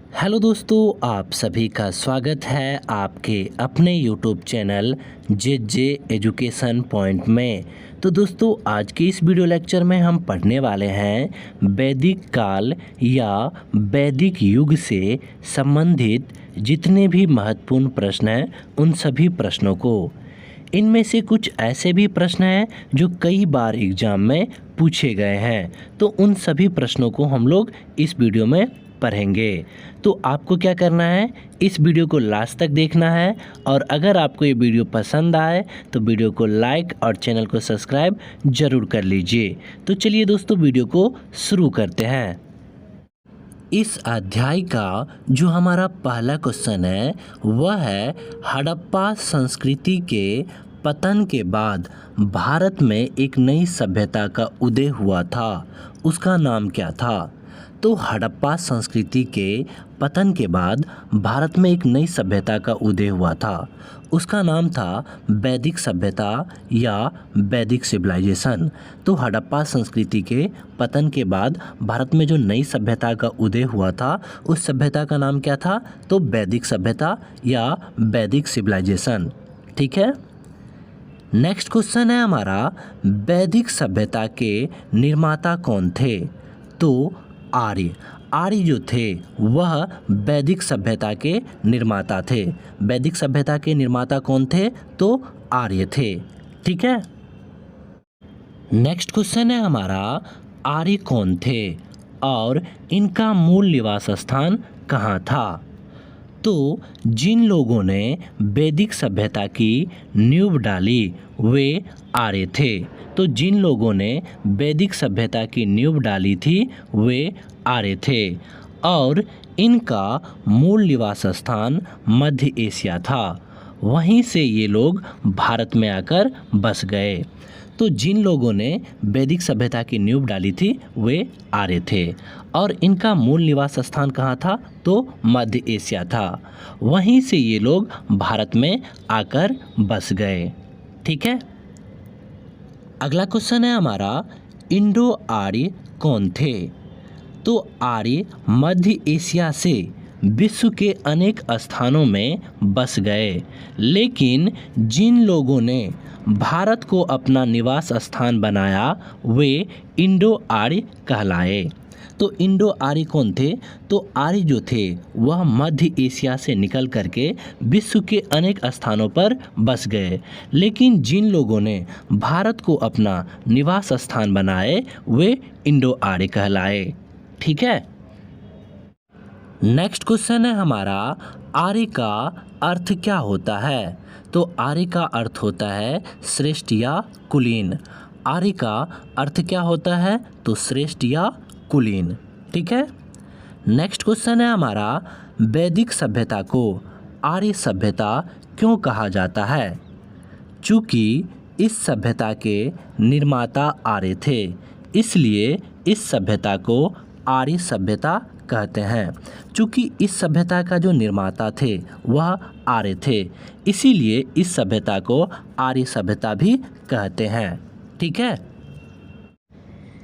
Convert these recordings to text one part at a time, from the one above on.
Hello दोस्तों, आप सभी का स्वागत है आपके अपने यूट्यूब चैनल जे जे एजुकेशन पॉइंट में। तो दोस्तों, आज के इस वीडियो लेक्चर में हम पढ़ने वाले हैं वैदिक काल या वैदिक युग से संबंधित जितने भी महत्वपूर्ण प्रश्न हैं उन सभी प्रश्नों को। इनमें से कुछ ऐसे भी प्रश्न हैं जो कई बार एग्जाम में पूछे गए हैं, तो उन सभी प्रश्नों को हम लोग इस वीडियो में पढ़ेंगे। तो आपको क्या करना है, इस वीडियो को लास्ट तक देखना है और अगर आपको ये वीडियो पसंद आए तो वीडियो को लाइक और चैनल को सब्सक्राइब ज़रूर कर लीजिए। तो चलिए दोस्तों, वीडियो को शुरू करते हैं। इस अध्याय का जो हमारा पहला क्वेश्चन है वह है हड़प्पा संस्कृति के पतन के बाद भारत में एक नई सभ्यता का उदय हुआ था, उसका नाम क्या था। तो हड़प्पा संस्कृति के पतन के बाद भारत में एक नई सभ्यता का उदय हुआ था, उसका नाम था वैदिक सभ्यता या वैदिक सिविलाइजेशन। तो हड़प्पा संस्कृति के पतन के बाद भारत में जो नई सभ्यता का उदय हुआ था उस सभ्यता का नाम क्या था, तो वैदिक सभ्यता या वैदिक सिविलाइजेशन। ठीक है। नेक्स्ट क्वेश्चन है हमारा, वैदिक सभ्यता के निर्माता कौन थे। तो आर्य जो थे वह वैदिक सभ्यता के निर्माता थे। वैदिक सभ्यता के निर्माता कौन थे, तो आर्य थे। ठीक है। नेक्स्ट क्वेश्चन है हमारा, आर्य कौन थे और इनका मूल निवास स्थान कहाँ था। तो जिन लोगों ने वैदिक सभ्यता की नींव डाली वे आर्य थे। तो जिन लोगों ने वैदिक सभ्यता की नींव डाली थी वे आर्य थे और इनका मूल निवास स्थान मध्य एशिया था। वहीं से ये लोग भारत में आकर बस गए। तो जिन लोगों ने वैदिक सभ्यता की नींव डाली थी वे आर्य थे और इनका मूल निवास स्थान कहाँ था, तो मध्य एशिया था। वहीं से ये लोग भारत में आकर बस गए। ठीक है। अगला क्वेश्चन है हमारा, इंडो आर्य कौन थे। तो आर्य मध्य एशिया से विश्व के अनेक स्थानों में बस गए, लेकिन जिन लोगों ने भारत को अपना निवास स्थान बनाया वे इंडो आर्य कहलाए। तो इंडो आर्य कौन थे, तो आर्य जो थे वह मध्य एशिया से निकल करके विश्व के अनेक स्थानों पर बस गए, लेकिन जिन लोगों ने भारत को अपना निवास स्थान बनाए वे इंडो आर्य कहलाए। ठीक है। नेक्स्ट क्वेश्चन है हमारा, आर्य का अर्थ क्या होता है। तो आर्य का अर्थ होता है श्रेष्ठ या कुलीन। आर्य का अर्थ क्या होता है, तो श्रेष्ठ या कुलीन। ठीक है। नेक्स्ट क्वेश्चन है हमारा, वैदिक सभ्यता को आर्य सभ्यता क्यों कहा जाता है। चूँकि इस सभ्यता के निर्माता आर्य थे, इसलिए इस सभ्यता को आर्य सभ्यता कहते हैं। चूँकि इस सभ्यता का जो निर्माता थे वह आर्य थे, इसीलिए इस सभ्यता को आर्य सभ्यता भी कहते हैं। ठीक है।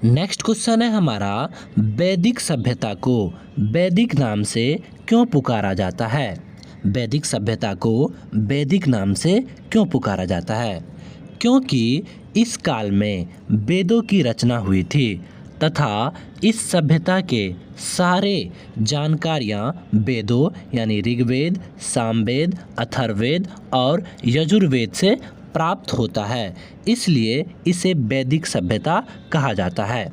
नेक्स्ट क्वेश्चन है हमारा, वैदिक सभ्यता को वैदिक नाम से क्यों पुकारा जाता है। वैदिक सभ्यता को वैदिक नाम से क्यों पुकारा जाता है, क्योंकि इस काल में वेदों की रचना हुई थी तथा इस सभ्यता के सारे जानकारियाँ वेदों यानी ऋग्वेद, सामवेद, अथर्ववेद और यजुर्वेद से प्राप्त होता है, इसलिए इसे वैदिक सभ्यता कहा जाता है।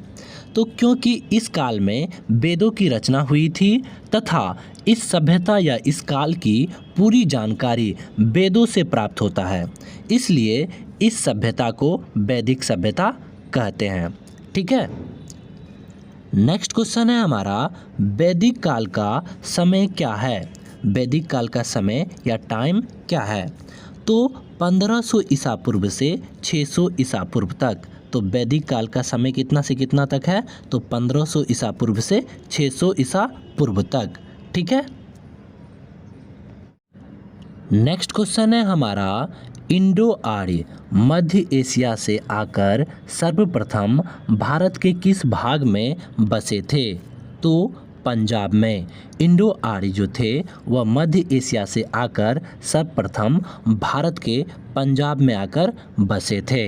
तो क्योंकि इस काल में वेदों की रचना हुई थी तथा इस सभ्यता या इस काल की पूरी जानकारी वेदों से प्राप्त होता है, इसलिए इस सभ्यता को वैदिक सभ्यता कहते हैं। ठीक है। नेक्स्ट क्वेश्चन है हमारा, वैदिक काल का समय क्या है। वैदिक काल का समय या टाइम क्या है। तो 1500 ईसा पूर्व से 600 ईसा पूर्व तक। तो वैदिक काल का समय कितना से कितना तक है, तो 1500 ईसा पूर्व से 600 ईसा पूर्व तक। ठीक है। नेक्स्ट क्वेश्चन है हमारा, इंडो आर्य मध्य एशिया से आकर सर्वप्रथम भारत के किस भाग में बसे थे। तो पंजाब में। इंडो आर्य जो थे वह मध्य एशिया से आकर सर्वप्रथम भारत के पंजाब में आकर बसे थे।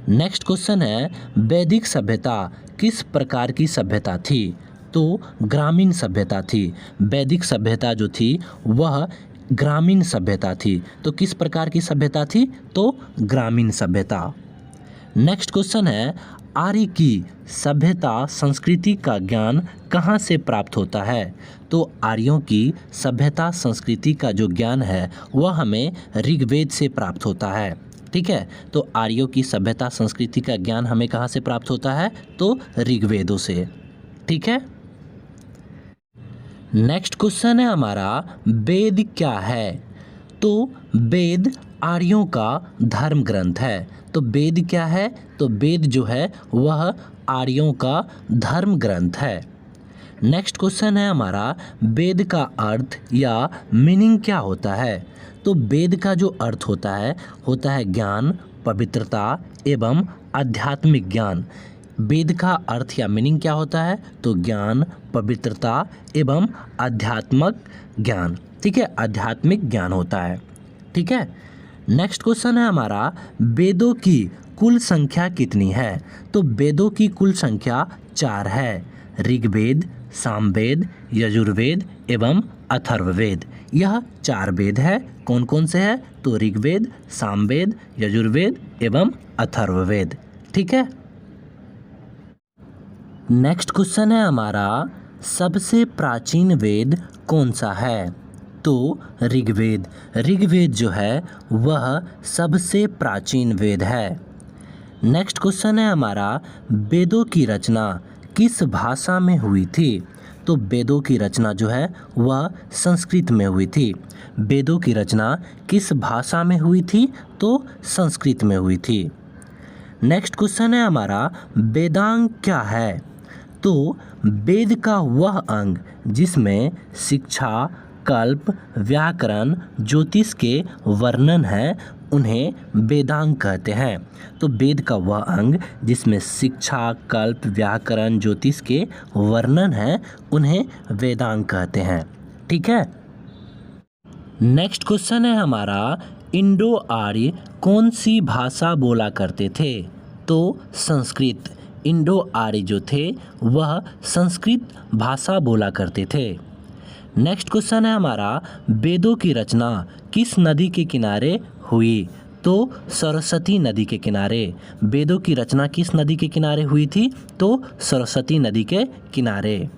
नेक्स्ट क्वेश्चन है, वैदिक सभ्यता किस प्रकार की सभ्यता थी? तो ग्रामीण सभ्यता थी। वैदिक सभ्यता जो थी वह ग्रामीण सभ्यता थी। तो किस प्रकार की सभ्यता थी? तो ग्रामीण सभ्यता। नेक्स्ट क्वेश्चन है, आर्य की सभ्यता संस्कृति का ज्ञान कहाँ से प्राप्त होता है? तो आर्यों की सभ्यता संस्कृति का जो ज्ञान है वह हमें ऋग्वेद से प्राप्त होता है। ठीक है, तो आर्यों की सभ्यता संस्कृति का ज्ञान हमें कहाँ से प्राप्त होता है? तो ऋग्वेदों से। ठीक है। नेक्स्ट क्वेश्चन है हमारा, वेद क्या है? तो वेद आर्यों का धर्म ग्रंथ है। तो वेद क्या है? तो वेद जो है वह आर्यों का धर्म ग्रंथ है। नेक्स्ट क्वेश्चन है हमारा, वेद का अर्थ या मीनिंग क्या होता है? तो वेद का जो अर्थ होता है ज्ञान, पवित्रता एवं आध्यात्मिक ज्ञान। वेद का अर्थ या मीनिंग क्या होता है? तो ज्ञान, पवित्रता एवं आध्यात्मिक ज्ञान। ठीक है, आध्यात्मिक ज्ञान होता है। ठीक है। नेक्स्ट क्वेश्चन है हमारा, वेदों की कुल संख्या कितनी है? तो वेदों की कुल संख्या 4 है। ऋग्वेद, सामवेद, यजुर्वेद एवं अथर्ववेद। यह 4 वेद है। कौन कौन से हैं? तो ऋग्वेद, सामवेद, यजुर्वेद एवं अथर्ववेद। ठीक है। नेक्स्ट क्वेश्चन है हमारा, सबसे प्राचीन वेद कौन सा है? तो ऋग्वेद। ऋग्वेद जो है वह सबसे प्राचीन वेद है। नेक्स्ट क्वेश्चन है हमारा, वेदों की रचना किस भाषा में हुई थी? तो वेदों की रचना जो है वह संस्कृत में हुई थी। वेदों की रचना किस भाषा में हुई थी? तो संस्कृत में हुई थी। नेक्स्ट क्वेश्चन है हमारा, वेदांग क्या है? तो वेद का वह अंग जिसमें शिक्षा, कल्प, व्याकरण, ज्योतिष के वर्णन है उन्हें वेदांग कहते हैं। तो वेद का वह अंग जिसमें शिक्षा, कल्प, व्याकरण, ज्योतिष के वर्णन है उन्हें वेदांग कहते हैं। ठीक है। नेक्स्ट क्वेश्चन है हमारा, इंडो आर्य कौन सी भाषा बोला करते थे? तो संस्कृत। इंडो आर्य जो थे वह संस्कृत भाषा बोला करते थे। नेक्स्ट क्वेश्चन है हमारा, वेदों की रचना किस नदी के किनारे हुई? तो सरस्वती नदी के किनारे। वेदों की रचना किस नदी के किनारे हुई थी? तो सरस्वती नदी के किनारे।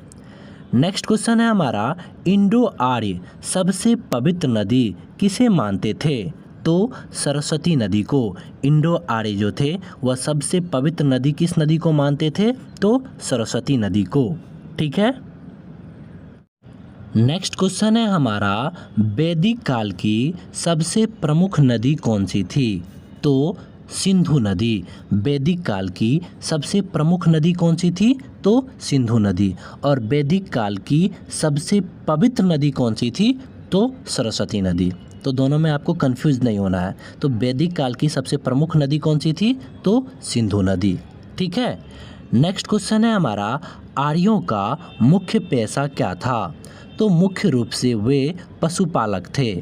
नेक्स्ट क्वेश्चन है हमारा, इंडो आर्य सबसे पवित्र नदी किसे मानते थे? तो सरस्वती नदी को। इंडो आर्य जो थे वह सबसे पवित्र नदी किस नदी को मानते थे? तो सरस्वती नदी को। ठीक है। नेक्स्ट क्वेश्चन है हमारा, वैदिक काल की सबसे प्रमुख नदी कौन सी थी? तो सिंधु नदी। वैदिक काल की सबसे प्रमुख नदी कौन सी थी? तो सिंधु नदी। और वैदिक काल की सबसे पवित्र नदी कौन सी थी? तो सरस्वती नदी। तो दोनों में आपको कंफ्यूज नहीं होना है। तो वैदिक काल की सबसे प्रमुख नदी कौन सी थी? तो सिंधु नदी। ठीक है। नेक्स्ट क्वेश्चन है हमारा, आर्यों का मुख्य पेशा क्या था? तो मुख्य रूप से वे पशुपालक थे।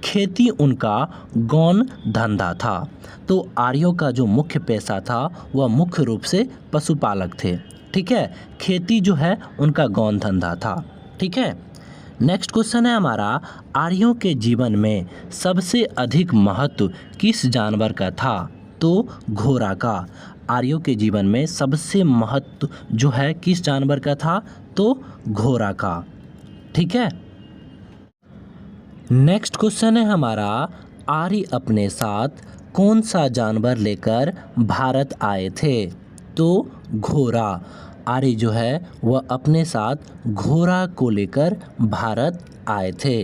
खेती उनका गौण धंधा था। तो आर्यों का जो मुख्य पेशा था वह मुख्य रूप से पशुपालक थे। ठीक है, खेती जो है उनका गौण धंधा था। ठीक है। नेक्स्ट क्वेश्चन है हमारा, आर्यों के जीवन में सबसे अधिक महत्व किस जानवर का था? तो घोड़ा का। आर्यों के जीवन में सबसे महत्व जो है किस जानवर का था? तो घोड़ा का। ठीक है। नेक्स्ट क्वेश्चन है हमारा, आर्य अपने साथ कौन सा जानवर लेकर भारत आए थे? तो घोड़ा। आर्य जो है वह अपने साथ घोड़ा को लेकर भारत आए थे।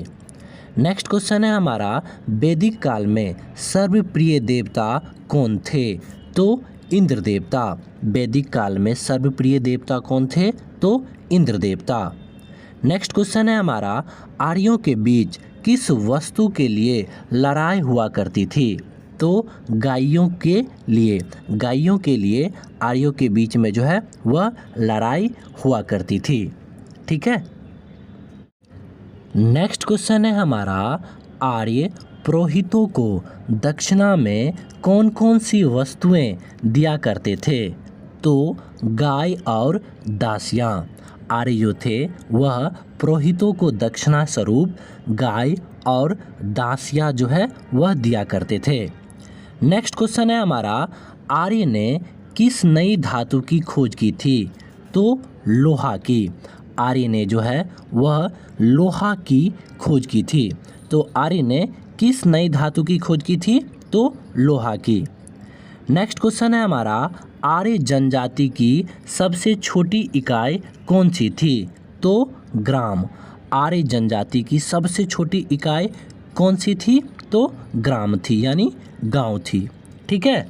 नेक्स्ट क्वेश्चन है हमारा, वैदिक काल में सर्वप्रिय देवता कौन थे? तो इंद्र देवता। वैदिक काल में सर्वप्रिय देवता कौन थे? तो इंद्र देवता। नेक्स्ट क्वेश्चन है हमारा, आर्यों के बीच किस वस्तु के लिए लड़ाई हुआ करती थी? तो गायों के लिए। गायों के लिए आर्यों के बीच में जो है वह लड़ाई हुआ करती थी। ठीक है। नेक्स्ट क्वेश्चन है हमारा, आर्य पुरोहितों को दक्षिणा में कौन कौन सी वस्तुएं दिया करते थे? तो गाय और दासियां। आर्य जो थे वह पुरोहितों को दक्षिणा स्वरूप गाय और दासियां जो है वह दिया करते थे। नेक्स्ट क्वेश्चन है हमारा, आर्य ने किस नई धातु की खोज की थी? तो लोहा की। आर्य ने जो है वह लोहा की खोज की थी। तो आर्य ने किस नई धातु की खोज की थी? तो लोहा की। नेक्स्ट क्वेश्चन है हमारा, आर्य जनजाति की सबसे छोटी इकाई कौन सी थी? तो ग्राम। आर्य जनजाति की सबसे छोटी इकाई कौन सी थी? तो ग्राम थी, यानी गांव थी। ठीक है।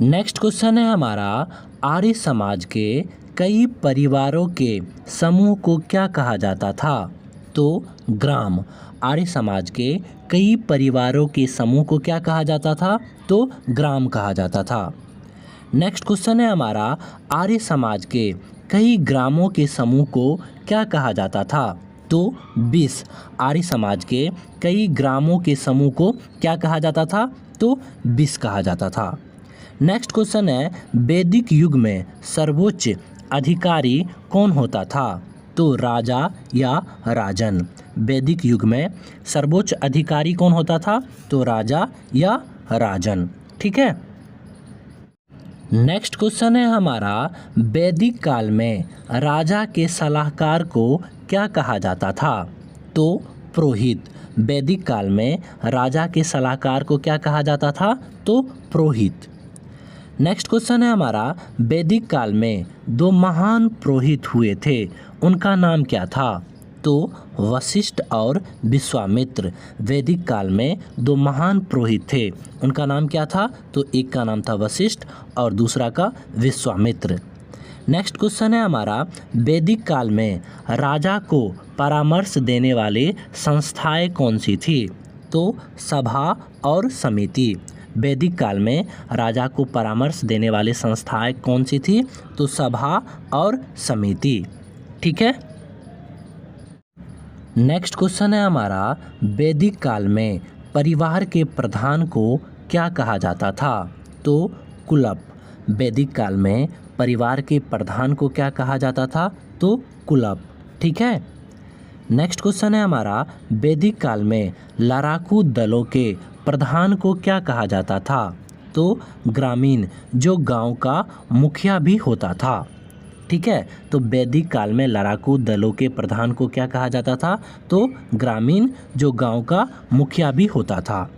नेक्स्ट क्वेश्चन है हमारा, आर्य समाज के कई परिवारों के समूह को क्या कहा जाता था? तो ग्राम। आर्य समाज के कई परिवारों के समूह को क्या कहा जाता था? तो ग्राम कहा जाता था। नेक्स्ट क्वेश्चन है हमारा, आर्य समाज के कई ग्रामों के समूह को क्या कहा जाता था? तो 20। आर्य समाज के कई ग्रामों के समूह को क्या कहा जाता था? तो 20 कहा जाता था। नेक्स्ट क्वेश्चन है, वैदिक युग में सर्वोच्च अधिकारी कौन होता था? तो राजा या राजन। वैदिक युग में सर्वोच्च अधिकारी कौन होता था? तो राजा या राजन। ठीक है। नेक्स्ट क्वेश्चन है हमारा, वैदिक काल में राजा के सलाहकार को क्या कहा जाता था? तो पुरोहित। वैदिक काल में राजा के सलाहकार को क्या कहा जाता था? तो पुरोहित। नेक्स्ट क्वेश्चन है हमारा, वैदिक काल में दो महान पुरोहित हुए थे, उनका नाम क्या था? तो वशिष्ठ और विश्वामित्र। वैदिक काल में दो महान पुरोहित थे, उनका नाम क्या था? तो एक का नाम था वशिष्ठ और दूसरा का विश्वामित्र। नेक्स्ट क्वेश्चन है हमारा, वैदिक काल में राजा को परामर्श देने वाले संस्थाएं कौन सी थी? तो सभा और समिति। वैदिक काल में राजा को परामर्श देने वाले संस्थाएं कौन सी थी? तो सभा और समिति। ठीक है। नेक्स्ट क्वेश्चन है हमारा, वैदिक काल में परिवार के प्रधान को क्या कहा जाता था? तो कुलप। वैदिक काल में परिवार के प्रधान को क्या कहा जाता था? तो कुलप। ठीक है। नेक्स्ट क्वेश्चन है हमारा, वैदिक काल में लड़ाकू दलों के प्रधान को क्या कहा जाता था? तो ग्रामीण, जो गांव का मुखिया भी होता था। ठीक है। तो वैदिक काल में लड़ाकू दलों के प्रधान को क्या कहा जाता था? तो ग्रामीण, जो गांव का मुखिया भी होता था।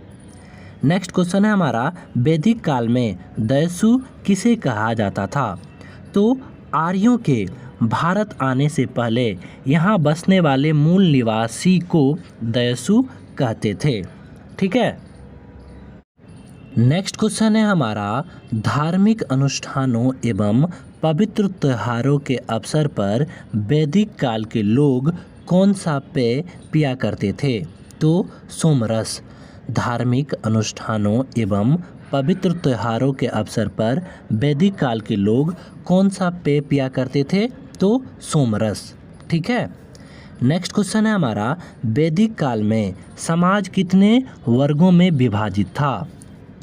नेक्स्ट क्वेश्चन है हमारा, वैदिक काल में दस्यु किसे कहा जाता था? तो आर्यों के भारत आने से पहले यहाँ बसने वाले मूल निवासी को दस्यु कहते थे। ठीक है। नेक्स्ट क्वेश्चन है हमारा, धार्मिक अनुष्ठानों एवं पवित्र त्योहारों के अवसर पर वैदिक काल के लोग कौन सा पेय पिया करते थे? तो सोमरस। धार्मिक अनुष्ठानों एवं पवित्र त्योहारों के अवसर पर वैदिक काल के लोग कौन सा पेय पिया करते थे? तो सोमरस। ठीक है। नेक्स्ट क्वेश्चन है हमारा, वैदिक काल में समाज कितने वर्गों में विभाजित था?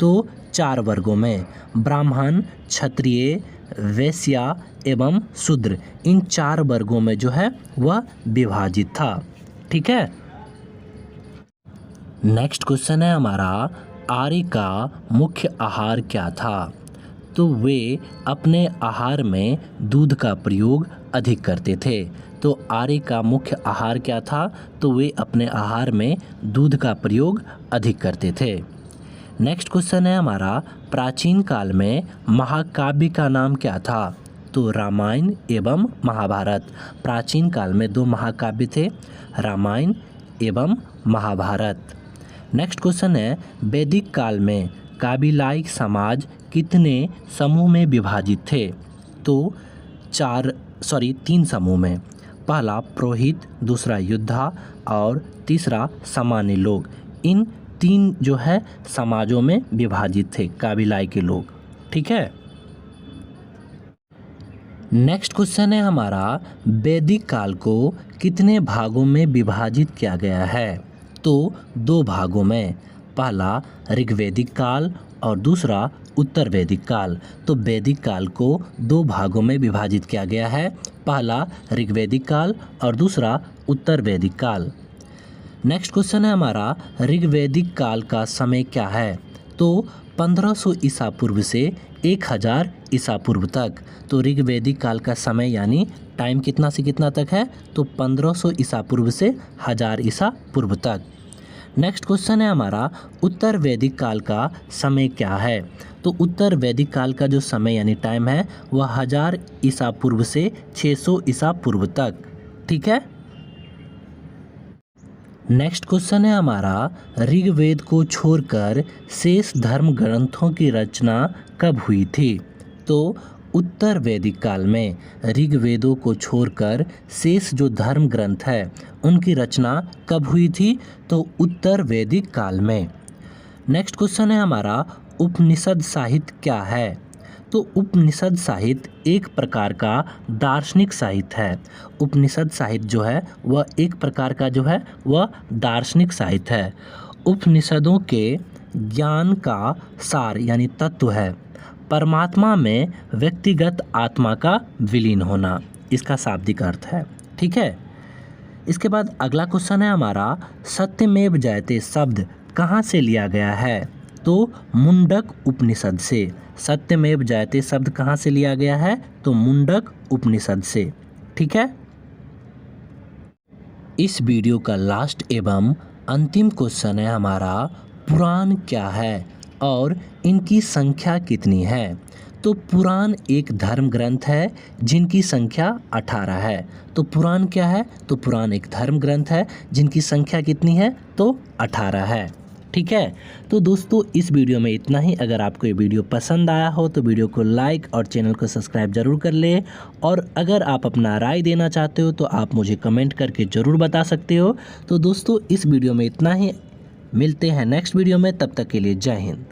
तो 4 वर्गों में, ब्राह्मण, क्षत्रिय, वैश्य एवं शूद्र। इन 4 वर्गों में जो है वह विभाजित था। ठीक है। नेक्स्ट क्वेश्चन है हमारा, आर्य का मुख्य आहार क्या था? तो वे अपने आहार में दूध का प्रयोग अधिक करते थे। तो आर्य का मुख्य आहार क्या था? तो वे अपने आहार में दूध का प्रयोग अधिक करते थे। नेक्स्ट क्वेश्चन है हमारा, प्राचीन काल में महाकाव्य का नाम क्या था? तो रामायण एवं महाभारत। प्राचीन काल में 2 महाकाव्य थे, रामायण एवं महाभारत। नेक्स्ट क्वेश्चन है, वैदिक काल में काबिलाइक समाज कितने समूह में विभाजित थे? तो 3 समूह में। पहला पुरोहित, दूसरा योद्धा और तीसरा सामान्य लोग। इन 3 जो है समाजों में विभाजित थे काबिलाई के लोग। ठीक है। नेक्स्ट क्वेश्चन है हमारा, वैदिक काल को कितने भागों में विभाजित किया गया है? तो 2 भागों में, पहला ऋग्वैदिक काल और दूसरा उत्तर वैदिक काल। तो वैदिक काल को 2 भागों में विभाजित किया गया है, पहला ऋग्वैदिक काल और दूसरा उत्तर वैदिक काल। नेक्स्ट क्वेश्चन है हमारा, ऋग्वैदिक काल का समय क्या है? तो 1500 ईसा पूर्व से 1000 ईसा पूर्व तक। तो ऋग्वैदिक काल का समय यानी टाइम कितना से कितना तक है? तो 1500 ईसा पूर्व से 1000 ईसा पूर्व तक। नेक्स्ट क्वेश्चन है हमारा, उत्तर वैदिक काल का समय क्या है? तो उत्तर वैदिक काल का जो समय यानी टाइम है वह 1000 ईसा पूर्व से 600 ईसा पूर्व तक। ठीक है। नेक्स्ट क्वेश्चन है हमारा, ऋग्वेद को छोड़कर शेष धर्म ग्रंथों की रचना कब हुई थी? तो उत्तर वैदिक काल में। ऋग्वेदों को छोड़कर शेष जो धर्म ग्रंथ है उनकी रचना कब हुई थी? तो उत्तर वैदिक काल में। नेक्स्ट क्वेश्चन है हमारा, उपनिषद साहित्य क्या है? तो उपनिषद साहित्य एक प्रकार का दार्शनिक साहित्य है। उपनिषद साहित्य जो है वह एक प्रकार का जो है वह दार्शनिक साहित्य है। उपनिषदों के ज्ञान का सार यानी तत्व है परमात्मा में व्यक्तिगत आत्मा का विलीन होना, इसका शाब्दिक अर्थ है। ठीक है। इसके बाद अगला क्वेश्चन है हमारा, सत्यमेव जयते शब्द कहाँ से लिया गया है? तो मुंडक उपनिषद से। सत्यमेव जयते शब्द कहाँ से लिया गया है? तो मुंडक उपनिषद से। ठीक है। इस वीडियो का लास्ट एवं अंतिम क्वेश्चन है हमारा, पुराण क्या है और इनकी संख्या कितनी है? तो पुराण एक धर्म ग्रंथ है जिनकी संख्या 18 है। तो पुराण क्या है? तो पुराण एक धर्म ग्रंथ है जिनकी संख्या कितनी है? तो 18 है। ठीक है। तो दोस्तों इस वीडियो में इतना ही। अगर आपको ये वीडियो पसंद आया हो तो वीडियो को लाइक और चैनल को सब्सक्राइब जरूर कर ले। और अगर आप अपना राय देना चाहते हो तो आप मुझे कमेंट करके ज़रूर बता सकते हो। तो दोस्तों इस वीडियो में इतना ही। मिलते हैं नेक्स्ट वीडियो में, तब तक के लिए जय हिंद।